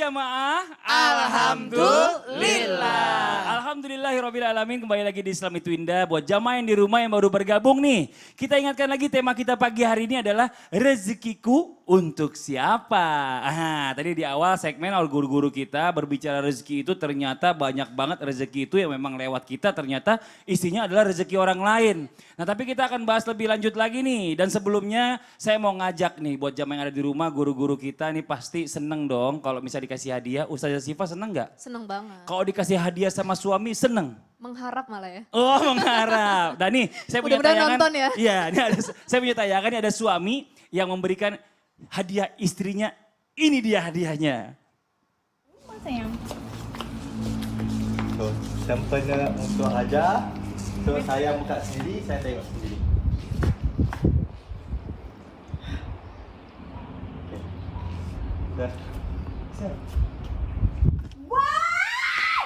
jamaah? Alhamdulillah. Alhamdulillahirrabbilalamin, kembali lagi di Islam itu Indah. Buat jamaah yang di rumah yang baru bergabung nih. Kita ingatkan lagi tema kita pagi hari ini adalah rezekiku untuk siapa? Tadi di awal segmen oleh guru-guru kita berbicara rezeki itu ternyata banyak banget rezeki itu yang memang lewat kita ternyata isinya adalah rezeki orang lain. Nah tapi kita akan bahas lebih lanjut lagi nih. Dan sebelumnya saya mau ngajak nih buat jamaah yang ada di rumah, guru-guru kita nih pasti seneng dong kalau misalnya dikasih hadiah. Ustazah Syifa seneng nggak? Seneng banget. Kalau dikasih hadiah sama suami seneng? Mengharap malah ya. Oh mengharap. Dan nih saya punya Mudah-mudahan tayangan. nonton ya. Iya, saya punya tayangan ini ada suami yang memberikan hadiah istrinya. Ini dia hadiahnya. Sayang. So, sampelnya untuk ajar. So, saya buka sendiri, saya tengok sendiri. Okay. Dah. Siap. Allah,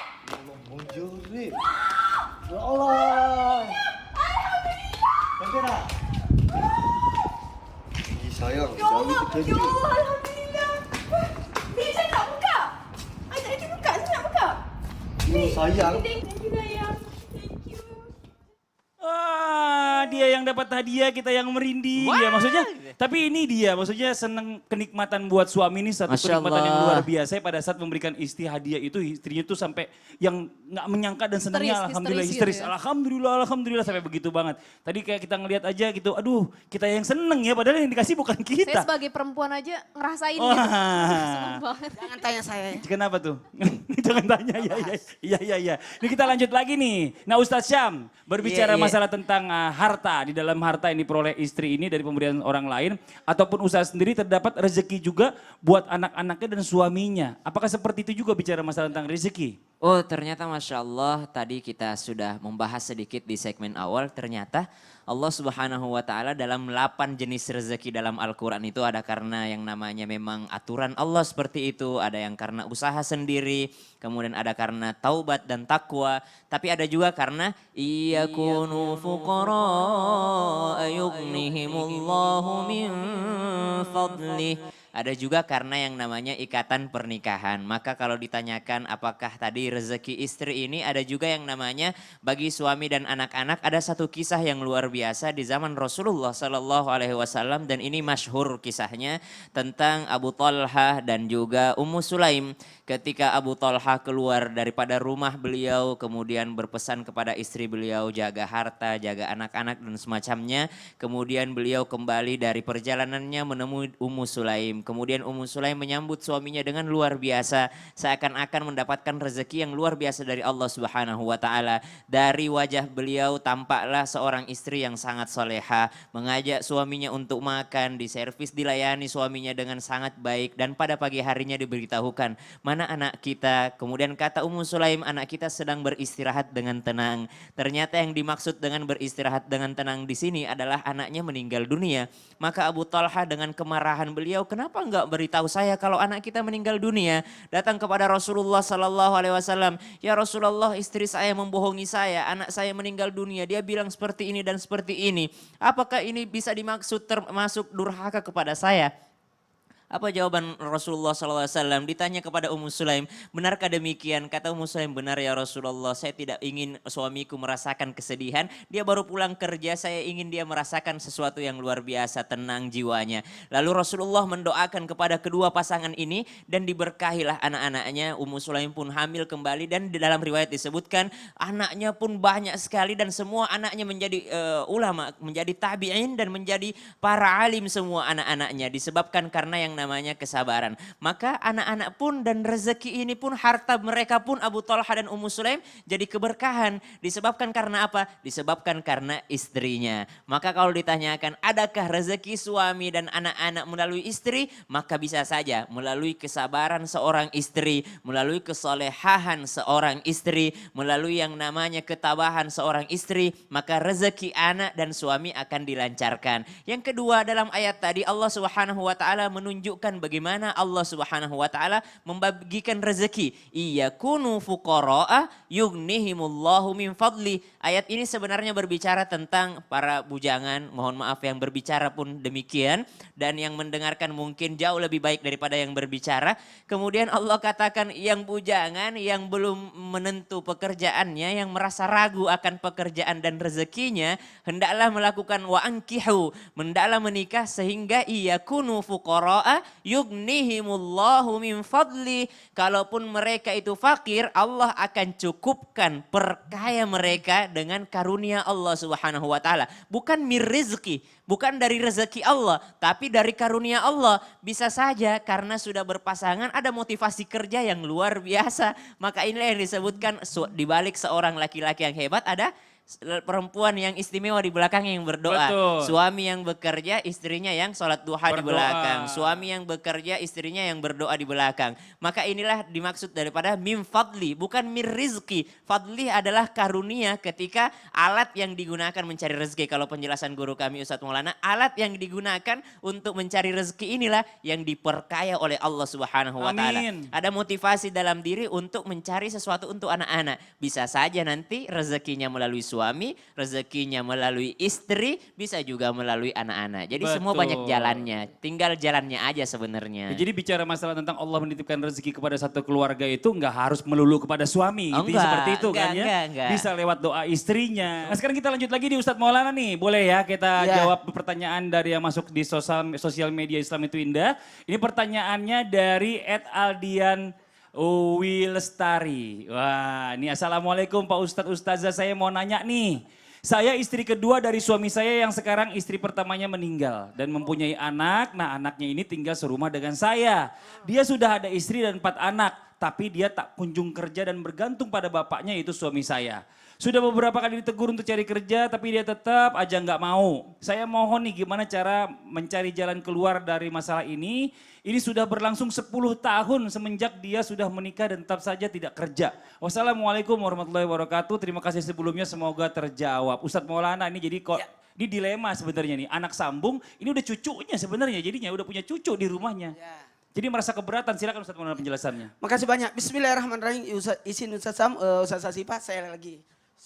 muncuri. Ya Allah. Alhamdulillah. Nampak tak? Sayang, jangan terkejut. Ya Allah, Alhamdulillah. Saya nak buka. Saya tak boleh buka, saya nak buka. Sayang. Thank you, sayang. Thank you. Dia yang dapat hadiah, kita yang merinding. Ya maksudnya, tapi ini dia, maksudnya seneng kenikmatan buat suami ini satu Masya kenikmatan yang Allah. luar biasa. Pada saat memberikan istri hadiah itu, istrinya tuh sampai yang nggak menyangka dan senangnya alhamdulillah histeris histeris. gitu ya. Alhamdulillah sampai begitu banget. Tadi kayak kita ngelihat aja gitu, aduh kita yang seneng ya, padahal yang dikasih bukan Saya kita. sebagai perempuan aja ngerasain Wah. gitu. Seneng banget. Jangan tanya saya ya. Kenapa tuh? Jangan tanya, iya. Ini kita lanjut lagi nih. Nah Ustadz Syam, berbicara Iya, iya. masalah tentang harta. Di dalam harta yang diperoleh istri ini dari pemberian orang lain. Ataupun usaha sendiri terdapat rezeki juga buat anak-anaknya dan suaminya. Apakah seperti itu juga bicara masalah tentang rezeki? Oh ternyata Masya Allah tadi kita sudah membahas sedikit di segmen awal. Ternyata Allah Subhanahu wa Ta'ala dalam 8 jenis rezeki dalam Al-Quran itu ada karena yang namanya memang aturan Allah seperti itu. Ada yang karena usaha sendiri, kemudian ada karena taubat dan takwa. Tapi ada juga karena iyakunu fuqara yughnihimullahu min fadlih. Ada juga karena yang namanya ikatan pernikahan. Maka kalau ditanyakan apakah tadi rezeki istri ini ada juga yang namanya bagi suami dan anak-anak ada satu kisah yang luar biasa di zaman Rasulullah Sallallahu Alaihi Wasallam dan ini masyhur kisahnya tentang Abu Talhah dan juga Ummu Sulaim. Ketika Abu Talhah keluar daripada rumah beliau kemudian berpesan kepada istri beliau jaga harta, jaga anak-anak dan semacamnya. Kemudian beliau kembali dari perjalanannya menemui Ummu Sulaim. Kemudian Ummu Sulaim menyambut suaminya dengan luar biasa. Seakan-akan mendapatkan rezeki yang luar biasa dari Allah Subhanahu wa Ta'ala. Dari wajah beliau tampaklah seorang istri yang sangat soleha. Mengajak suaminya untuk makan, diservis, dilayani suaminya dengan sangat baik. Dan pada pagi harinya diberitahukan, mana anak kita? Kemudian kata Ummu Sulaim, anak kita sedang beristirahat dengan tenang. Ternyata yang dimaksud dengan beristirahat dengan tenang di sini adalah anaknya meninggal dunia. Maka Abu Talha dengan kemarahan beliau, kenapa enggak beritahu saya kalau anak kita meninggal dunia? Datang kepada Rasulullah Sallallahu Alaihi Wasallam, ya Rasulullah istri saya membohongi saya, anak saya meninggal dunia. Dia bilang seperti ini dan seperti ini. Apakah ini bisa dimaksud termasuk durhaka kepada saya? Apa jawaban Rasulullah SAW? Ditanya kepada Ummu Sulaim, benarkah demikian? Kata Ummu Sulaim, benar ya Rasulullah, saya tidak ingin suamiku merasakan kesedihan. Dia baru pulang kerja, saya ingin dia merasakan sesuatu yang luar biasa, tenang jiwanya. Lalu Rasulullah mendoakan kepada kedua pasangan ini dan diberkahilah anak-anaknya. Ummu Sulaim pun hamil kembali dan di dalam riwayat disebutkan anaknya pun banyak sekali dan semua anaknya menjadi ulama, menjadi tabi'in dan menjadi para alim semua anak-anaknya. Disebabkan karena yang namanya kesabaran. Maka anak-anak pun dan rezeki ini pun harta mereka pun Abu Talha dan Ummu Sulaim jadi keberkahan. Disebabkan karena apa? Disebabkan karena istrinya. Maka kalau ditanyakan adakah rezeki suami dan anak-anak melalui istri? Maka bisa saja melalui kesabaran seorang istri, melalui kesolehahan seorang istri, melalui yang namanya ketabahan seorang istri, maka rezeki anak dan suami akan dilancarkan. Yang kedua dalam ayat tadi Allah Subhanahu wa Ta'ala menunjukkan menunjukkan bagaimana Allah Subhanahu wa taala membagikan rezeki. Iyakunu fuqara'a yughnihimullahu min fadli. Ayat ini sebenarnya berbicara tentang para bujangan, mohon maaf yang berbicara pun demikian dan yang mendengarkan mungkin jauh lebih baik daripada yang berbicara. Kemudian Allah katakan yang bujangan yang belum menentu pekerjaannya, yang merasa ragu akan pekerjaan dan rezekinya, hendaklah melakukan wa ankihu, hendaklah menikah sehingga iyakunu fuqara'a yughnihimullahu min fadli. Kalaupun mereka itu fakir, Allah akan cukupkan perkaya mereka dengan karunia Allah Subhanahu wa taala. Bukan mir rizki, bukan dari rezeki Allah, tapi dari karunia Allah. Bisa saja karena sudah berpasangan ada motivasi kerja yang luar biasa. Maka inilah yang disebutkan di balik seorang laki-laki yang hebat ada perempuan yang istimewa di belakang yang berdoa. Betul. Suami yang bekerja, istrinya yang sholat duha di Berdoa. belakang. Suami yang bekerja, istrinya yang berdoa di belakang. Maka inilah dimaksud daripada mim fadli, bukan mir rizki. Fadli adalah karunia ketika alat yang digunakan mencari rezeki. Kalau penjelasan guru kami Ustadz Maulana, alat yang digunakan untuk mencari rezeki inilah yang diperkaya oleh Allah Subhanahu wa taala. Amin. Ada motivasi dalam diri untuk mencari sesuatu untuk anak-anak. Bisa saja nanti rezekinya melalui suami, rezekinya melalui istri, bisa juga melalui anak-anak. Jadi semua Betul. banyak jalannya, tinggal jalannya aja sebenarnya. Ya, jadi bicara masalah tentang Allah menitipkan rezeki kepada satu keluarga itu nggak harus melulu kepada suami. Oh, Intinya enggak, seperti itu kan ya. enggak. Bisa lewat doa istrinya. Nah sekarang kita lanjut lagi di Ustadz Maulana nih. Boleh ya kita jawab pertanyaan dari yang masuk di sosial media Islam itu Indah. Ini pertanyaannya dari @aldian Lestari. Wah, ini assalamualaikum Pak Ustadz Ustazah, saya mau nanya nih. Saya istri kedua dari suami saya yang sekarang istri pertamanya meninggal dan mempunyai anak. Nah anaknya ini tinggal serumah dengan saya. Dia sudah ada istri dan 4 anak, tapi dia tak kunjung kerja dan bergantung pada bapaknya yaitu suami saya. Sudah beberapa kali ditegur untuk cari kerja tapi dia tetap aja nggak mau. Saya mohon nih gimana cara mencari jalan keluar dari masalah ini. Ini sudah berlangsung 10 tahun semenjak dia sudah menikah dan tetap saja tidak kerja. Wassalamualaikum warahmatullahi wabarakatuh. Terima kasih sebelumnya semoga terjawab. Ustadz Maulana ini jadi kok ini dilema sebenarnya nih. Anak sambung ini udah cucunya sebenarnya jadinya udah punya cucu di rumahnya. Jadi merasa keberatan, silakan Ustadz Maulana penjelasannya. Makasih banyak. Bismillahirrahmanirrahim. Izin Ustadz Sam, Ustadz Sasipa, saya lagi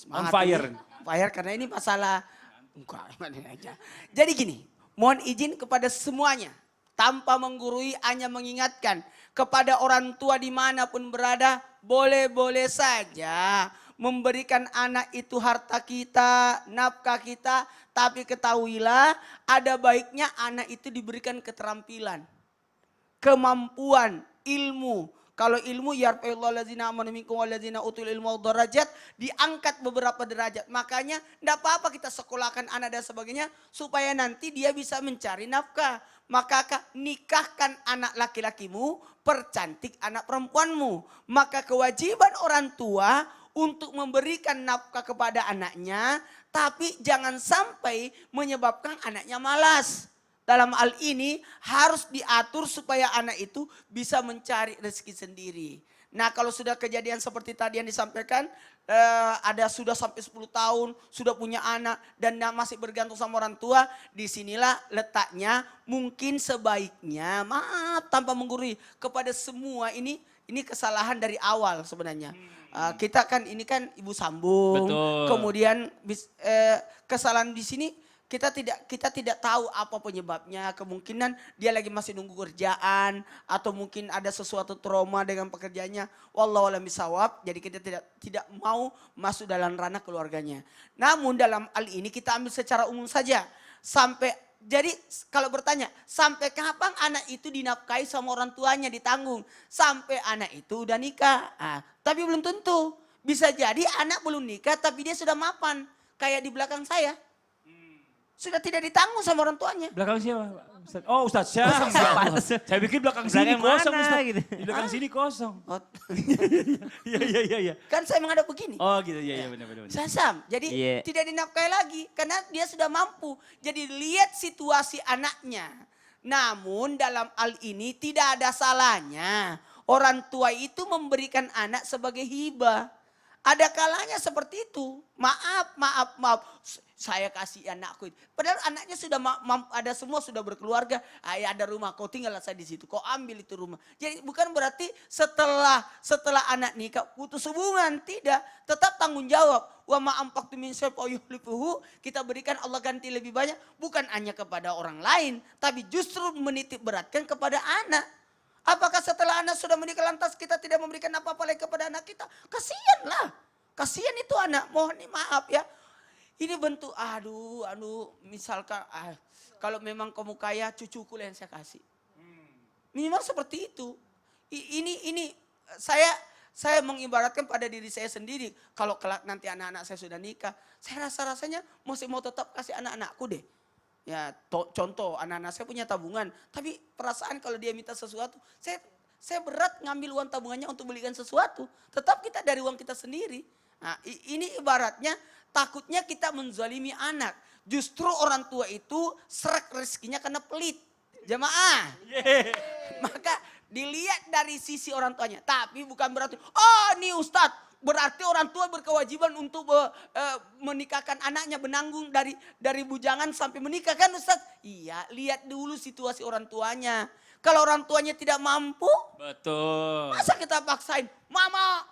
On semangat fire. ini. Fire karena ini masalah. Enggak, aja. Jadi gini, mohon izin kepada semuanya. Tanpa menggurui, hanya mengingatkan kepada orang tua dimanapun berada, boleh-boleh saja memberikan anak itu harta kita, nafkah kita, tapi ketahuilah ada baiknya anak itu diberikan keterampilan, kemampuan, ilmu. Kalau ilmu yarfa'illahu allazina amanu minkum wallazina utul ilmu darajat, diangkat beberapa derajat. Makanya enggak apa-apa kita sekolahkan anak dan sebagainya supaya nanti dia bisa mencari nafkah. Maka nikahkan anak laki-lakimu, percantik anak perempuanmu. Maka kewajiban orang tua untuk memberikan nafkah kepada anaknya, tapi jangan sampai menyebabkan anaknya malas. Dalam hal ini harus diatur supaya anak itu bisa mencari rezeki sendiri. Nah kalau sudah kejadian seperti tadi yang disampaikan, ada sudah sampai 10 tahun, sudah punya anak dan masih bergantung sama orang tua, disinilah letaknya mungkin sebaiknya, maaf tanpa menggurui kepada semua ini kesalahan dari awal sebenarnya. Kita kan ini kan ibu sambung, Betul. kemudian kesalahan di sini kita tidak tahu apa penyebabnya, kemungkinan dia lagi masih nunggu kerjaan atau mungkin ada sesuatu trauma dengan pekerjaannya. Wallahu a'lam bishawab. Jadi kita tidak mau masuk dalam ranah keluarganya. Namun dalam hal ini kita ambil secara umum saja. Jadi kalau bertanya, sampai kapan anak itu dinafkahi sama orang tuanya, ditanggung? Sampai anak itu udah nikah. Tapi belum tentu. Bisa jadi anak belum nikah tapi dia sudah mapan. Kayak di belakang saya. Sudah tidak ditanggung sama orang tuanya. Belakang siapa? Ustadz? Oh Ustadz Syam. Saya pikir belakang sini Belakang kosong mana Ustadz. gitu? Di belakang sini kosong. Oh, Iya. kan saya menghadap begini. Oh gitu, iya benar. Sasam. Jadi Iya. tidak dinafkahi lagi karena dia sudah mampu. Jadi lihat situasi anaknya. Namun dalam hal ini tidak ada salahnya orang tua itu memberikan anak sebagai hibah. Ada kalanya seperti itu. Maaf. Saya kasih anakku. Padahal anaknya sudah ada semua sudah berkeluarga. Ayah ada rumah, kau tinggallah saya di situ. Kau ambil itu rumah. Jadi bukan berarti setelah anak nikah putus hubungan. Tidak. Tetap tanggung jawab. Wa ma'amfaqtu min syai'in fa yukhlifuhu. Kita berikan Allah ganti lebih banyak. Bukan hanya kepada orang lain. Tapi justru menitip beratkan kepada anak. Apakah setelah anak sudah menikah lantas kita tidak memberikan apa-apa lagi kepada anak kita? Kasihanlah. Kasihan itu anak. Mohon maaf ya. Ini bentuk misalkan kalau memang kamu kaya cucuku yang saya kasih. Minimal seperti itu. Ini saya mengibaratkan pada diri saya sendiri. Kalau kelak nanti anak-anak saya sudah nikah, saya rasanya masih mau tetap kasih anak-anakku deh. Ya contoh anak-anak saya punya tabungan, tapi perasaan kalau dia minta sesuatu, saya berat ngambil uang tabungannya untuk belikan sesuatu. Tetap kita dari uang kita sendiri. Nah ini ibaratnya takutnya kita menzalimi anak. Justru orang tua itu serak rezekinya karena pelit. Jemaah. Maka dilihat dari sisi orang tuanya. Tapi bukan berarti, ini Ustadz. Berarti orang tua berkewajiban untuk menikahkan anaknya, menanggung dari bujangan sampai menikah kan Ustadz? Iya, lihat dulu situasi orang tuanya. Kalau orang tuanya tidak mampu, Betul. masa kita paksain, Mama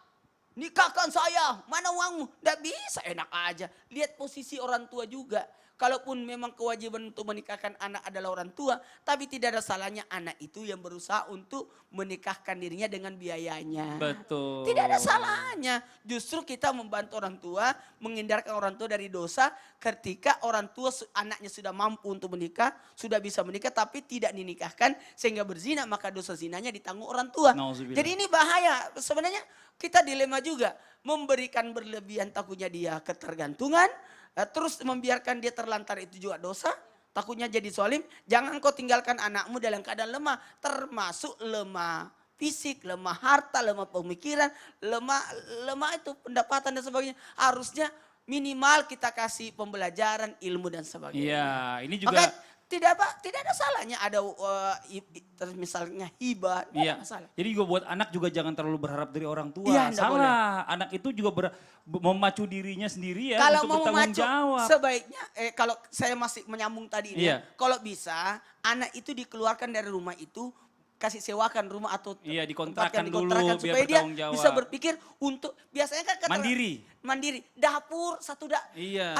nikahkan saya, mana uangmu? Tidak bisa, enak aja. Lihat posisi orang tua juga. Kalaupun memang kewajiban untuk menikahkan anak adalah orang tua, tapi tidak ada salahnya anak itu yang berusaha untuk menikahkan dirinya dengan biayanya. Betul. Tidak ada salahnya. Justru kita membantu orang tua, menghindarkan orang tua dari dosa ketika orang tua anaknya sudah mampu untuk menikah, sudah bisa menikah tapi tidak dinikahkan sehingga berzina, maka dosa zinanya ditanggung orang tua. Nauzubillah. Jadi ini bahaya. Sebenarnya kita dilema juga. Memberikan berlebihan takutnya dia ketergantungan. Terus membiarkan dia terlantar itu juga dosa. Takutnya jadi zalim. Jangan kau tinggalkan anakmu dalam keadaan lemah. Termasuk lemah fisik, lemah harta, lemah pemikiran, lemah itu pendapatan dan sebagainya. Harusnya minimal kita kasih pembelajaran, ilmu dan sebagainya. Iya, ini juga. Maka tidak ada salahnya ada misalnya hibah, tidak Iya. ada masalah. Jadi juga buat anak juga jangan terlalu berharap dari orang tua. Iya, nggak Salah. Anak itu juga memacu dirinya sendiri ya Kalau untuk mau bertanggung memacu, jawab. sebaiknya kalau saya masih menyambung tadi ini, Iya. kalau bisa anak itu dikeluarkan dari rumah itu, kasih sewakan rumah atau Iya, tempatkan dikontrakan dulu dikontrakan biar supaya dia bertanggung jawab. bisa berpikir untuk biasanya kan mandiri, dapur Iya.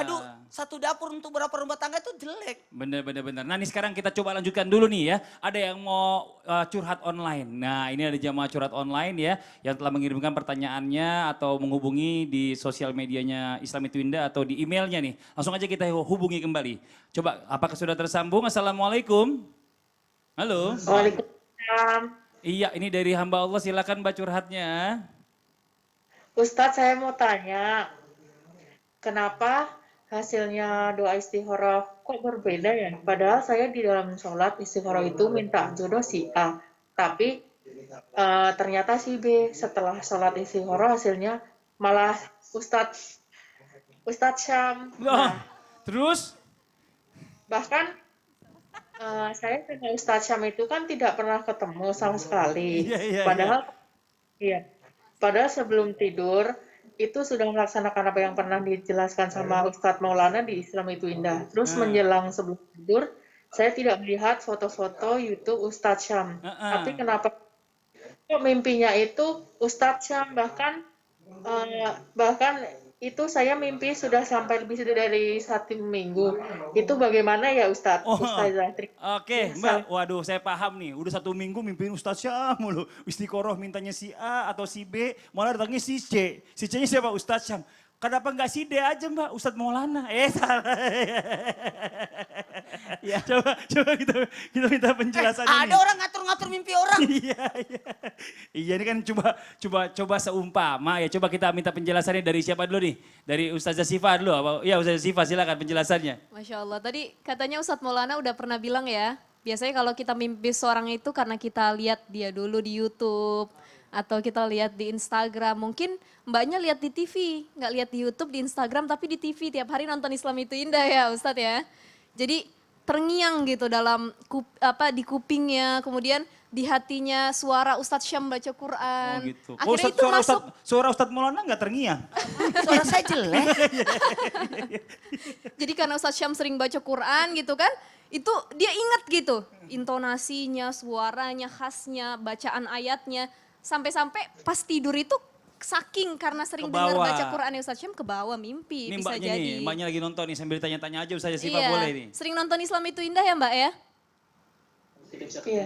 satu dapur untuk berapa rumah tangga itu jelek. Bener. Nah ini sekarang kita coba lanjutkan dulu nih ya. Ada yang mau curhat online. Nah ini ada jamaah curhat online ya. Yang telah mengirimkan pertanyaannya atau menghubungi di sosial medianya Islami Twinda atau di emailnya nih. Langsung aja kita hubungi kembali. Coba apakah sudah tersambung? Assalamualaikum. Halo. Waalaikumsalam. Iya ini dari hamba Allah, silakan Mbak curhatnya. Ustadz, saya mau tanya, kenapa hasilnya doa istikharah kok berbeda ya? Padahal saya di dalam sholat istikharah itu minta jodoh si A, tapi ternyata si B. Setelah sholat istikharah hasilnya malah Ustadz Syam. Loh, terus? Bahkan saya dengan Ustadz Syam itu kan tidak pernah ketemu sama sekali. Iya. Padahal sebelum tidur itu sudah melaksanakan apa yang pernah dijelaskan sama Ustadz Maulana di Islam itu Indah. Terus menjelang sebelum tidur, saya tidak melihat foto-foto YouTube Ustadz Syam. Tapi kenapa kok mimpinya itu Ustadz Syam, bahkan itu saya mimpi sudah sampai lebih dari 1 minggu. Itu bagaimana ya Ustadz? Ustazah. Oke, Mbak. Waduh, saya paham nih. Udah 1 minggu mimpiin Ustadz Syam mulu. Istiqoroh mintanya si A atau si B, malah datangnya si C. Si C-nya siapa? Ustadz Syam. Kenapa nggak si D aja Mbak? Ustadz Maulana. Salah. Ya. Coba kita minta penjelasan ini. Ada orang ngatur-ngatur mimpi orang. Iya ini kan coba seumpama ya. Coba kita minta penjelasannya dari siapa dulu nih? Dari Ustazah Sifa dulu. Ya Ustazah Sifa silakan penjelasannya. Masya Allah, tadi katanya Ustadz Maulana udah pernah bilang ya, biasanya kalau kita mimpi seorang itu karena kita lihat dia dulu di YouTube, atau kita lihat di Instagram. Mungkin mbaknya lihat di TV, nggak lihat di YouTube, di Instagram, tapi di TV tiap hari nonton Islam itu Indah ya Ustadz ya. Jadi terngiang gitu dalam di kupingnya, kemudian di hatinya suara Ustadz Syam baca Quran. Oh gitu. Akhirnya itu masuk. Suara Ustadz Maulana nggak terngiang? Suara saya jelek. Jadi karena Ustadz Syam sering baca Quran gitu kan, itu dia ingat gitu. Intonasinya, suaranya, khasnya, bacaan ayatnya. Sampai-sampai pas tidur itu saking karena sering dengar Kebawa. baca Quran Ustadz Syam kebawa mimpi Ini bisa mbaknya jadi. nih, mbaknya lagi nonton nih sambil tanya-tanya aja Ustazah Syifa Iya, boleh nih. sering nonton Islam itu indah ya Mbak ya? Iya.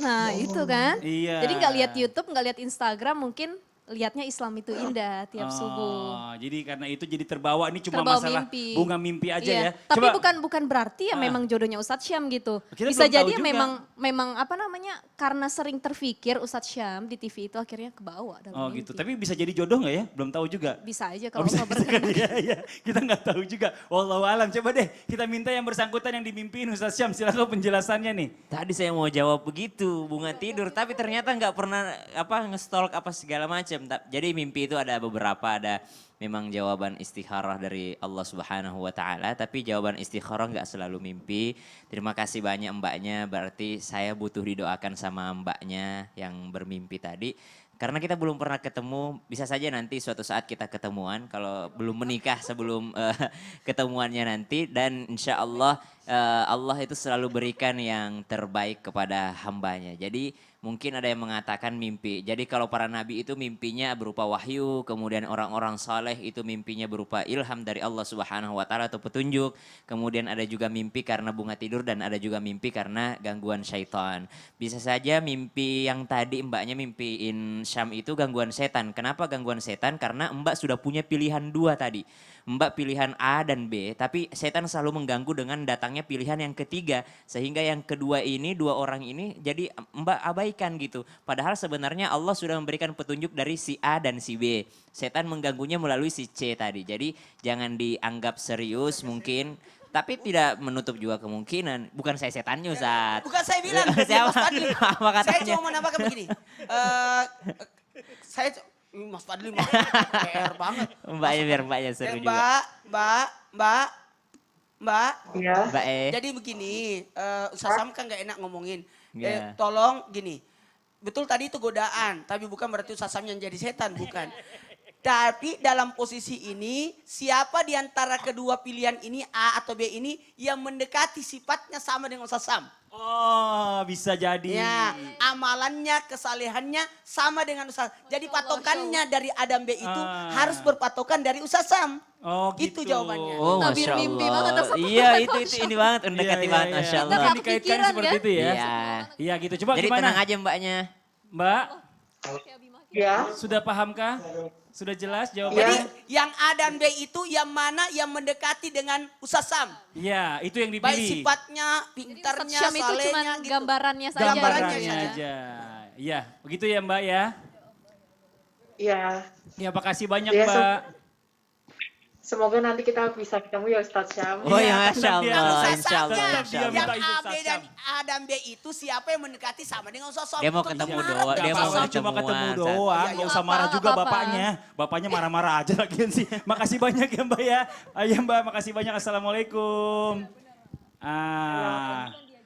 Nah itu kan. Iya. Jadi nggak lihat YouTube, nggak lihat Instagram, mungkin lihatnya Islam itu indah tiap subuh. Jadi karena itu jadi terbawa, ini cuma Terbawa masalah mimpi. bunga mimpi aja Iya. ya. Tapi bukan berarti ya memang jodohnya Ustadz Syam gitu. Kita Bisa belum tahu jadi ya juga. memang apa namanya karena sering terfikir Ustadz Syam di TV itu akhirnya kebawa dalam Oh mimpi. gitu, tapi bisa jadi jodoh nggak ya? Belum tahu juga. Bisa aja Oh, kalau bisa Allah kan? berkenan. Iya, iya. Kita nggak tahu juga. Wallahu alam. Coba deh kita minta yang bersangkutan yang dimimpiin Ustadz Syam. Silakan penjelasannya nih. Tadi saya mau jawab begitu, bunga tidur, tapi ternyata nggak pernah nge-stalk apa segala macam. Jadi mimpi itu ada beberapa, ada memang jawaban istikharah dari Allah Subhanahu wa taala, tapi jawaban istikharah nggak selalu mimpi. Terima kasih banyak mbaknya, berarti saya butuh didoakan sama mbaknya yang bermimpi tadi. Karena kita belum pernah ketemu, bisa saja nanti suatu saat kita ketemuan kalau belum menikah sebelum ketemuannya nanti. Dan insya Allah Allah itu selalu berikan yang terbaik kepada hambanya. Jadi mungkin ada yang mengatakan mimpi. Jadi kalau para nabi itu mimpinya berupa wahyu, kemudian orang-orang saleh itu mimpinya berupa ilham dari Allah Subhanahu wa taala atau petunjuk. Kemudian ada juga mimpi karena bunga tidur dan ada juga mimpi karena gangguan syaitan. Bisa saja mimpi yang tadi mbaknya mimpiin Syam itu gangguan setan. Kenapa gangguan setan? Karena mbak sudah punya pilihan dua tadi. Mbak pilihan A dan B, tapi setan selalu mengganggu dengan datangnya pilihan yang ketiga. Sehingga yang kedua ini, dua orang ini jadi mbak abaikan gitu. Padahal sebenarnya Allah sudah memberikan petunjuk dari si A dan si B. Setan mengganggunya melalui si C tadi. Jadi jangan dianggap serius mungkin. Tapi tidak menutup juga kemungkinan. Bukan saya setannya Ustaz. Bukan saya bilang. Siapa? Mas Fadli. Apa Saya katanya? cuma menambahkan begini. Mas Fadli mah PR banget. Mbaknya biar mbaknya seru juga. Mbak. Iya. Mbak Jadi begini, Ustaz Sam kan gak enak ngomongin. Iya. Tolong gini, betul tadi itu godaan, tapi bukan berarti Ustaz Sam yang jadi setan, bukan. Tapi dalam posisi ini, siapa di antara kedua pilihan ini, A atau B ini, yang mendekati sifatnya sama dengan Ustaz Sam? Oh bisa jadi. Ya, amalannya, kesalehannya sama dengan Ustaz. Jadi patokannya dari Adam B itu harus berpatokan dari Ustaz Sam. Oh Itu gitu. jawabannya. Oh Tabir Masya mimpi Allah. banget, Ustaz. Iya itu ini banget, mendekati banget Masya Kita Allah. nggak Dikaitkan kepikiran, seperti kan? itu ya. Iya. Iya gitu. Coba Jadi gimana? tenang aja mbaknya. Mbak, Iya. sudah pahamkah? Sudah jelas Jadi jawabannya? yang A dan B itu yang mana yang mendekati dengan Ustaz Sam? Iya, itu yang Baik dipilih. sifatnya, Jadi pintarnya, Ustadz Syam itu cuma salehnya gitu. gambarannya saja. Gambarannya gitu ya. aja. Iya, begitu ya Mbak ya. Iya. Ya makasih banyak Iya, Mbak. Semoga nanti kita bisa ketemu ya Ustadz Syam. Oh Iya, ya Masya tetap dia- Allah. Ustaz Insya Allah. Samnya, Insya Dia Allah. yang minta itu A, B Ustaz dan Sam. A dan B itu siapa yang mendekati sama dengan Ustaz Sam? Dia mau Itu ketemu marah. doa, Nggak dia mau apa-apa, cuma ketemuan, ketemu Ustaz. doang, Iya, nggak iya. usah marah Apa, juga apa. bapaknya. Bapaknya marah-marah aja lagi sih. Makasih banyak ya Mbak ya. Ayo Mbak, makasih banyak. Assalamualaikum.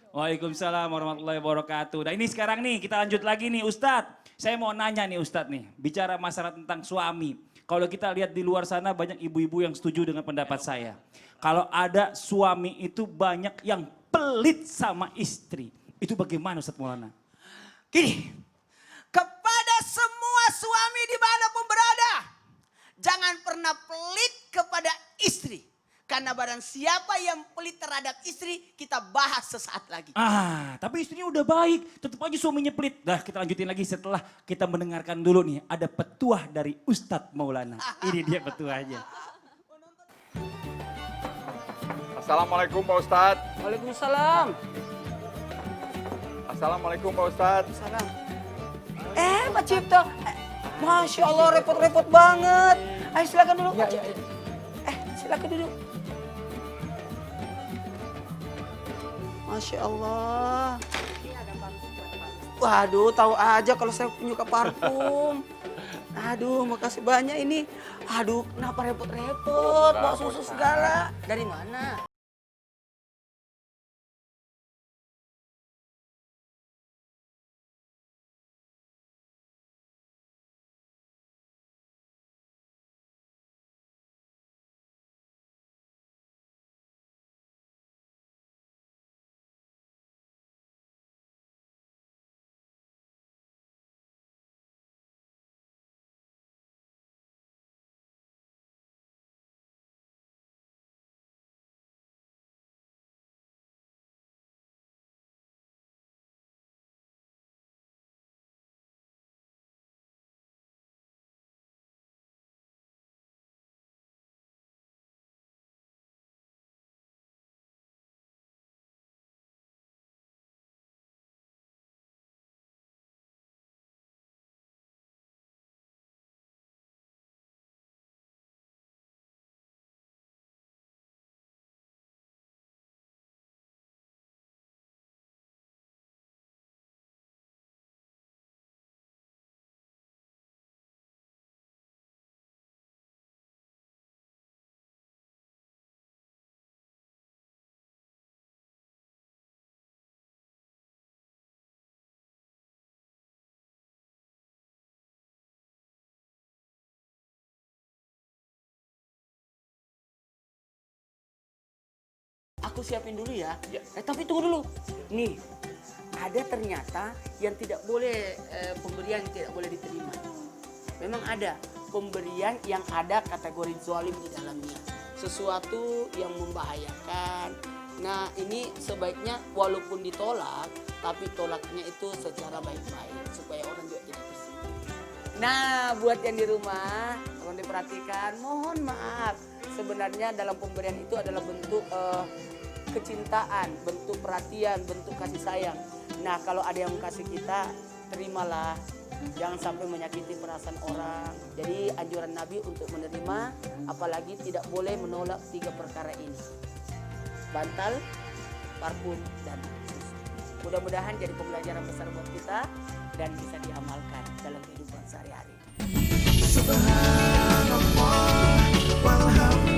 Waalaikumsalam warahmatullahi wabarakatuh. Nah ini sekarang nih kita lanjut lagi nih Ustadz. Saya mau nanya nih Ustadz nih, bicara masalah tentang suami. Kalau kita lihat di luar sana banyak ibu-ibu yang setuju dengan pendapat saya. Kalau ada suami itu banyak yang pelit sama istri. Itu bagaimana Ustadz Maulana? Gini, kepada semua suami dimanapun berada, jangan pernah pelit kepada istri. Karena barang siapa yang pelit terhadap istri, kita bahas sesaat lagi. Tapi istrinya udah baik, tetap aja suaminya pelit. Dah kita lanjutin lagi setelah kita mendengarkan dulu nih. Ada petuah dari Ustadz Maulana. Ini dia petuahnya. Assalamualaikum Pak Ustadz. Waalaikumsalam. Assalamualaikum Pak Ustadz. Salam. Pak Cipto. Masya Allah repot-repot banget. Ayo silakan dulu. Pak Cipto. Silakan duduk. Masya Allah. Waduh, tahu aja kalau saya penyuka parfum. Aduh, makasih banyak ini. Aduh, kenapa repot-repot? Bawa susu segala. Dari mana? Aku siapin dulu ya. Ya. Tapi tunggu dulu. Nih, ada ternyata yang tidak boleh, pemberian yang tidak boleh diterima. Memang ada pemberian yang ada kategori zalim di dalamnya. Sesuatu yang membahayakan. Nah, ini sebaiknya walaupun ditolak, tapi tolaknya itu secara baik-baik supaya orang juga tidak tersinggung. Nah, buat yang di rumah, tolong diperhatikan, mohon maaf. Sebenarnya dalam pemberian itu adalah bentuk kecintaan, bentuk perhatian, bentuk kasih sayang. Nah, kalau ada yang kasih kita, terimalah. Jangan sampai menyakiti perasaan orang. Jadi anjuran Nabi untuk menerima, apalagi tidak boleh menolak 3 perkara ini. Bantal, parfum, dan susu. Mudah-mudahan jadi pembelajaran besar buat kita dan bisa diamalkan dalam kehidupan sehari-hari. Subhanallah walhamdulillah.